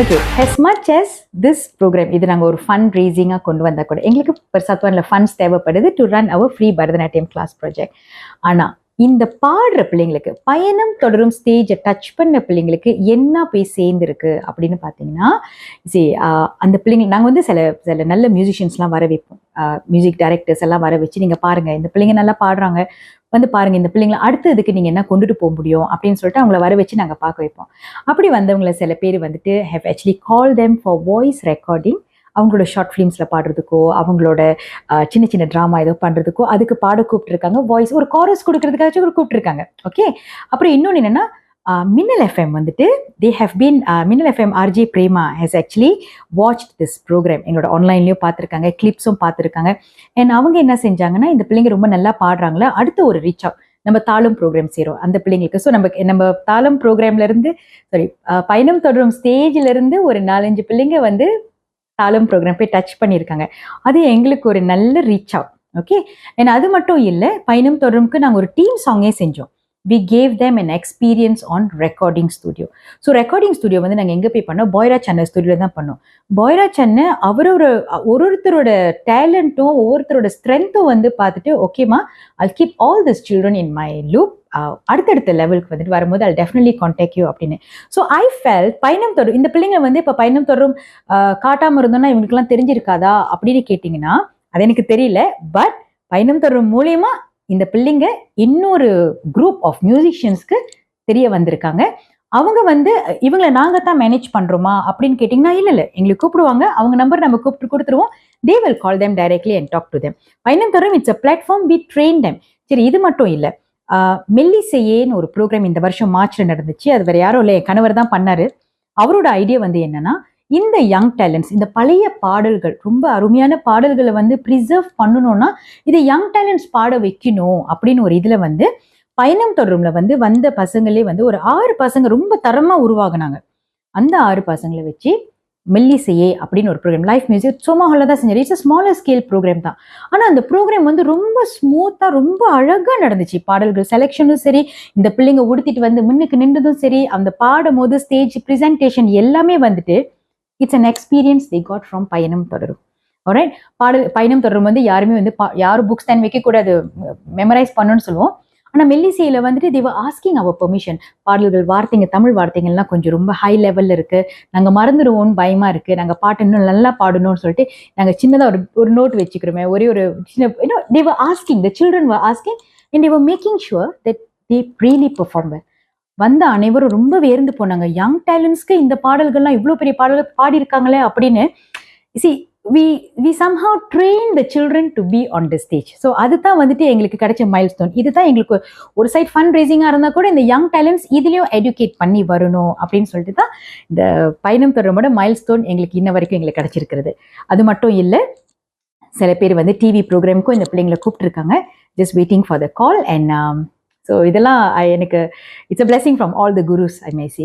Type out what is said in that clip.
Okay, as much as this program இது நாங்கள் ஒரு ஃபண்ட் ரேசிங்காக கொண்டு வந்தால் கூட எங்களுக்கு பெருசாத்வானில் ஃபண்ட்ஸ் தேவைப்படுது to run our free Bharatanatyam class project. ஆனால் இந்த பாடுற பிள்ளைங்களுக்கு பயணம் தொடரும் ஸ்டேஜை டச் பண்ண பிள்ளைங்களுக்கு என்ன போய் சேர்ந்துருக்கு அப்படின்னு பார்த்தீங்கன்னா, சரி அந்த பிள்ளைங்க நாங்கள் வந்து சில சில நல்ல மியூசிஷியன்ஸ்லாம் வர வைப்போம், மியூசிக் டைரக்டர்ஸ் எல்லாம் வர வச்சு நீங்கள் பாருங்கள் இந்த பிள்ளைங்க நல்லா பாடுறாங்க, வந்து பாருங்கள் இந்த பிள்ளைங்களை அடுத்த இதுக்கு நீங்கள் என்ன கொண்டுட்டு போக முடியும் அப்படின்னு சொல்லிட்டு அவங்கள வர வச்சு நாங்கள் பார்க்க வைப்போம். அப்படி வந்தவங்களை சில பேர் வந்துட்டு have actually call them for voice recording. அவங்களோட ஷார்ட் ஃபிலிம்ஸில் பாடுறதுக்கோ அவங்களோட சின்ன சின்ன ட்ராமா ஏதோ பண்ணுறதுக்கோ அதுக்கு பாட கூப்பிட்டுருக்காங்க, வாய்ஸ் ஒரு காரஸ் கொடுக்கறதுக்காச்சும் கூப்பிட்டுருக்காங்க. ஓகே, அப்புறம் இன்னொன்று என்னென்னா மின்னல் எஃப்எம் வந்துட்டு they have been Minnal FM RJ Prema has actually watched this programme. எங்களோட ஆன்லைன்லேயும் பார்த்துருக்காங்க, கிளிப்ஸும் பார்த்துருக்காங்க. அண்ட் அவங்க என்ன செஞ்சாங்கன்னா, இந்த பிள்ளைங்க ரொம்ப நல்லா பாடுறாங்களா, அடுத்த ஒரு ரீச் அவுட் நம்ம தாளம் ப்ரோக்ராம் செய்கிறோம் அந்த பிள்ளைங்களுக்கு. ஸோ நம்ம தாளம் ப்ரோக்ராம்லேருந்து பயணம் தொடரும் ஸ்டேஜிலேருந்து ஒரு 4-5 பிள்ளைங்க வந்து தாளம் ப்ரோக்ராம் போய் டச் பண்ணியிருக்காங்க. அது எங்களுக்கு ஒரு நல்ல ரீச் அவுட். ஓகே, அண்ட் அது மட்டும் இல்லை, பயணம் தொடரும்க்கு நாங்கள் ஒரு டீம் சாங்கே செஞ்சோம். we gave them an experience on recording studio. So recording studio வந்து நாங்கள் எங்கே போய் பண்ணோம், பாய்ரா சன்ன ஸ்டுடியோவில் தான் பண்ணோம். பாய்ரா சன்ன ஒருத்தரோட டேலண்ட்டும் ஒவ்வொருத்தரோட ஸ்ட்ரென்த்தும் வந்து பார்த்துட்டு, ஓகேமா I'll keep all these children in my loop, அடுத்தடுத்த லெவலுக்கு வந்துட்டு வரும்போது I'll definitely contact you அப்படின்னு. ஸோ ஐ ஃபெல்ட் பயணம் தொடரும் இந்த பிள்ளைங்க வந்து இப்போ பயணம் தொடரும் காட்டாமல் இருந்தோம்னா இவங்களுக்குலாம் தெரிஞ்சிருக்காதா அப்படின்னு கேட்டிங்கன்னா அது எனக்கு தெரியல. பட் பயணம் தொடரும் மூலயமா இந்த பிள்ளைங்க இன்னொரு குரூப் ஆஃப் மியூசிஷியன்ஸ்க்கு தெரிய வந்திருக்காங்க. அவங்க வந்து இவங்களை நாங்கள் தான் மேனேஜ் பண்ணுறோமா அப்படின்னு கேட்டிங்கன்னா இல்லை, எங்களுக்கு கூப்பிடுவாங்க, அவங்க நம்பர் நம்ம கூப்பிட்டு கொடுத்துருவோம். they will call them directly and talk to them. பயணம் தொடரும் it's a platform, we train them. சரி, இது மட்டும் இல்லை, மெல்லிசையேன்னு ஒரு ப்ரோக்ராம் இந்த வருஷம் மார்ச்சில் நடந்துச்சு. அது வேறு யாரும் இல்லை, என் கணவர் தான் பண்ணார். அவரோட ஐடியா வந்து என்னன்னா, இந்த யங் டேலண்ட்ஸ் இந்த பழைய பாடல்கள் ரொம்ப அருமையான பாடல்களை வந்து ப்ரிசர்வ் பண்ணணும்னா இதை யங் டேலண்ட்ஸ் பாட வைக்கணும் அப்படின்னு ஒரு இதில் வந்து பயணம் தொடரும்ல வந்து வந்த பசங்களே வந்து ஒரு 6 பசங்க ரொம்ப தரமாக உருவாகினாங்க. அந்த 6 பசங்களை வச்சு மெல்லிசையே அப்படின்னு ஒரு ப்ரோக்ராம் லைஃப் மியூசிக் சோமாஹாலில் தான் செஞ்சார். It's a smaller scale programme தான். ஆனால் அந்த ப்ரோக்ராம் வந்து ரொம்ப ஸ்மூத்தாக ரொம்ப அழகாக நடந்துச்சு. பாடல்கள் செலெக்ஷனும் சரி, இந்த பிள்ளைங்க உடுத்திட்டு வந்து முன்னுக்கு நின்றதும் சரி, அந்த பாடும் போது ஸ்டேஜ் ப்ரெசன்டேஷன் எல்லாமே வந்துட்டு it's an experience they got from பயணம் தொடரும். ஆல்ரைட், பயணம் தொடரும் வந்து யாருமே வந்து யாரும் புக்ஸ் தான் வைக்கக்கூடாது, மெமரைஸ் பண்ணணும்னு சொல்லுவோம். ஆனால் மெல்லிசையில் வந்துட்டு they were asking our permission. பாடல்கள் வார்த்தைங்க தமிழ் வார்த்தைகள்லாம் கொஞ்சம் ரொம்ப ஹை லெவலில் இருக்குது, நாங்கள் மறந்துடுவோம்னு பயமாக இருக்குது, நாங்கள் பாட்டு இன்னும் நல்லா பாடணும்னு சொல்லிட்டு நாங்கள் சின்னதாக ஒரு நோட் வச்சுக்கிறோமே, ஒரே ஒரு சின்ன they were asking, the children were asking and they were making sure that they really perform well. வந்த அனைவரும் ரொம்ப வேர்ந்து போனாங்க, யங் டேலண்ட்ஸ்க்கு இந்த பாடல்கள்லாம் இவ்வளோ பெரிய பாடல்கள் பாடியிருக்காங்களே அப்படின்னு. see we somehow train the children to be on the stage. So அதுதான் வந்துட்டு எங்களுக்கு கிடைச்ச மைல்ஸ்டோன். இதுதான் எங்களுக்கு ஒரு சைட் ஃபண்ட் ரேசிங்காக இருந்தால் கூட இந்த யங் டேலண்ட்ஸ் இதுலேயும் எஜுகேட் பண்ணி வரணும் அப்படின்னு சொல்லிட்டு தான் இந்த பயணம் தொடரோட மைல்ஸ்டோன் எங்களுக்கு இன்ன வரைக்கும் எங்களுக்கு கிடைச்சிருக்கிறது. அது மட்டும் இல்லை, சில பேர் வந்து டிவி ப்ரோக்ராமுக்கும் இந்த பிள்ளைங்களை கூப்பிட்டுருக்காங்க, just waiting for the call. And so இதெல்லாம் எனக்கு it's a blessing from all the gurus I may say.